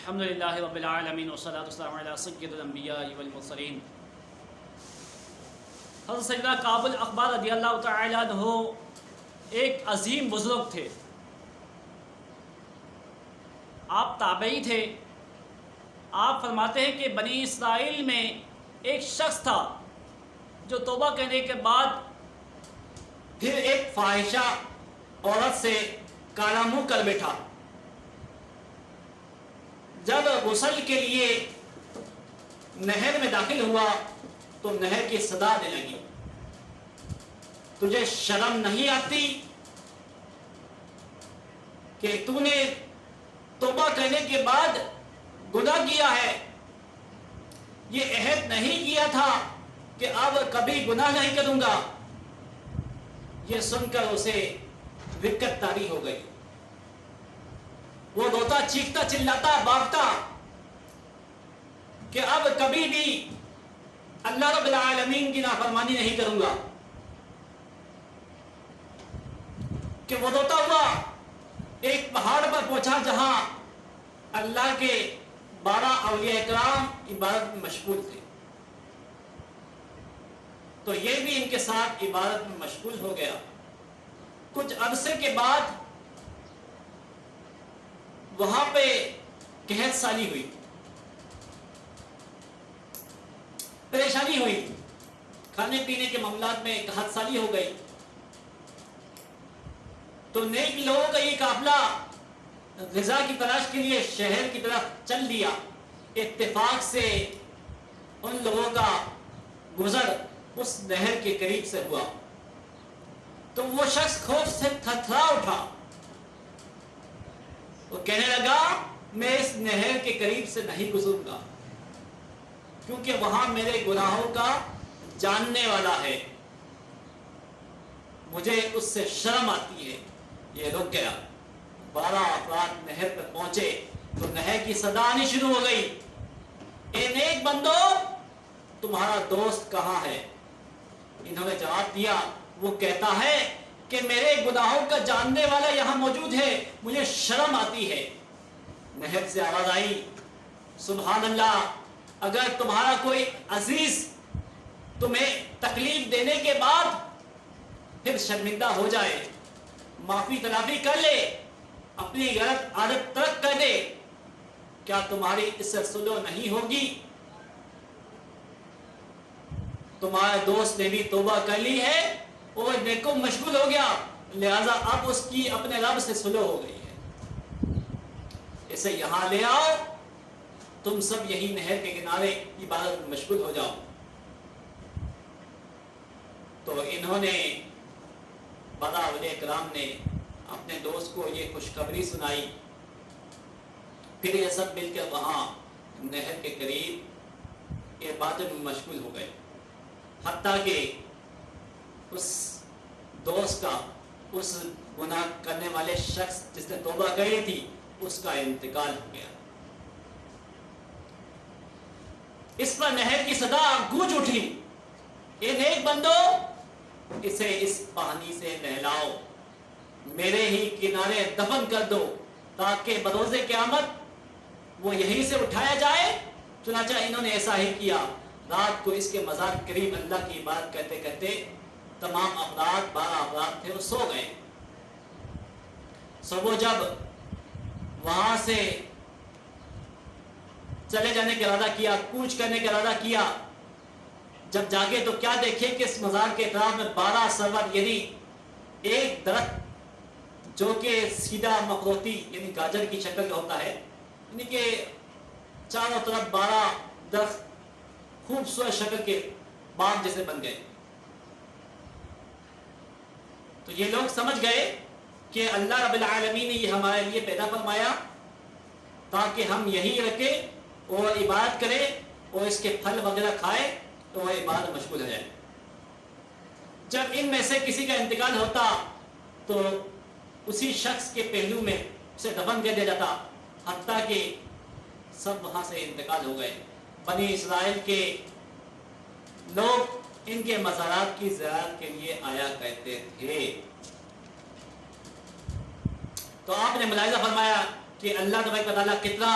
الحمدللہ رب العالمین والصلاة والسلام علی سید الانبیاء والمرسلین۔ حضرت سیدنا کعب الاحبار رضی اللہ تعالیٰ عنہ ایک عظیم بزرگ تھے، آپ تابعی تھے۔ آپ فرماتے ہیں کہ بنی اسرائیل میں ایک شخص تھا جو توبہ کرنے کے بعد پھر ایک فاحشہ عورت سے کالا منہ کر بیٹھا۔ جب غسل کے لیے نہر میں داخل ہوا تو نہر کی صدا دینے لگی، تجھے شرم نہیں آتی کہ تو نے توبہ کرنے کے بعد گناہ کیا ہے؟ یہ عہد نہیں کیا تھا کہ اب کبھی گناہ نہیں کروں گا؟ یہ سن کر اسے وقت طاری ہو گئی، وہ روتا چیختا چلاتا بھاگتا کہ اب کبھی بھی اللہ رب العالمین کی نافرمانی نہیں کروں گا۔ کہ وہ روتا ہوا ایک پہاڑ پر پہنچا جہاں اللہ کے 12 اولیاء اکرام عبادت میں مشغول تھے، تو یہ بھی ان کے ساتھ عبادت میں مشغول ہو گیا۔ کچھ عرصے کے بعد وہاں پہ قحط سالی ہوئی، پریشانی ہوئی، کھانے پینے کے معاملات میں قحط سالی ہو گئی، تو نیک لوگوں کا یہ قافلہ غذا کی تلاش کے لیے شہر کی طرف چل دیا۔ اتفاق سے ان لوگوں کا گزر اس نہر کے قریب سے ہوا تو وہ شخص خوف سے تھرتھرا اٹھا، وہ کہنے لگا میں اس نہر کے قریب سے نہیں گزروں گا کیونکہ وہاں میرے گناہوں کا جاننے والا ہے، مجھے اس سے شرم آتی ہے۔ یہ رک گیا، 12 افراد نہر پر پہنچے تو نہر کی صدا آنی شروع ہو گئی، اے نیک بندو تمہارا دوست کہاں ہے؟ انہوں نے جواب دیا، وہ کہتا ہے کہ میرے گناہوں کا جاننے والا یہاں موجود ہے، مجھے شرم آتی ہے۔ نہر سے آواز آئی، سبحان اللہ، اگر تمہارا کوئی عزیز تمہیں تکلیف دینے کے بعد پھر شرمندہ ہو جائے، معافی تلافی کر لے، اپنی غلط عادت ترک کر دے، کیا تمہاری اس سے صلح نہیں ہوگی؟ تمہارے دوست نے بھی توبہ کر لی ہے اور نیکوں مشغول ہو گیا، لہذا اب اس کی اپنے رب سے صلح ہو گئی ہے، اسے یہاں لے آؤ، تم سب یہی نہر کے کنارے عبادت میں مشغول ہو جاؤ۔ تو انہوں نے 12 اولیاء کرام نے اپنے دوست کو یہ خوشخبری سنائی، پھر یہ سب مل کر وہاں نہر کے قریب عبادت میں مشغول ہو گئے، حتیٰ کہ اس دوست کا، اس گناہ کرنے والے شخص جس نے توبہ کری تھی، اس کا انتقال ہو گیا۔ اس پر نہر کی صدا گونج اٹھی، اے نیک بندو اسے اس پانی سے نہلاؤ، میرے ہی کنارے دفن کر دو تاکہ بروز قیامت وہ یہیں سے اٹھایا جائے۔ چنانچہ انہوں نے ایسا ہی کیا، رات کو اس کے مزار قریب اللہ کی بات کرتے کرتے تمام افراد 12 افراد تھے وہ سو گئے۔ صبح جب وہاں سے چلے جانے کا ارادہ کیا، کوچ کرنے کا ارادہ کیا، جب جاگے تو کیا دیکھے کہ اس مزار کے اطراف میں 12 سرور، یعنی ایک درخت جو کہ سیدھا مخروطی یعنی گاجر کی شکل کا ہوتا ہے، یعنی کہ چاروں طرف 12 درخت خوبصورت شکل کے باغ جیسے بن گئے۔ تو یہ لوگ سمجھ گئے کہ اللہ رب العالمین نے یہ ہمارے لیے پیدا فرمایا تاکہ ہم یہی رکھیں اور عبادت کریں اور اس کے پھل وغیرہ کھائے تو وہ عبادت مشغول ہو جائے۔ جب ان میں سے کسی کا انتقال ہوتا تو اسی شخص کے پہلو میں اسے دفن کر دیا جاتا، حتیٰ کہ سب وہاں سے انتقال ہو گئے۔ بنی اسرائیل کے لوگ ان کے مزارات کی زیارت کے لیے آیا کرتے تھے۔ تو آپ نے ملاحظہ فرمایا کہ اللہ تبارک و تعالیٰ کتنا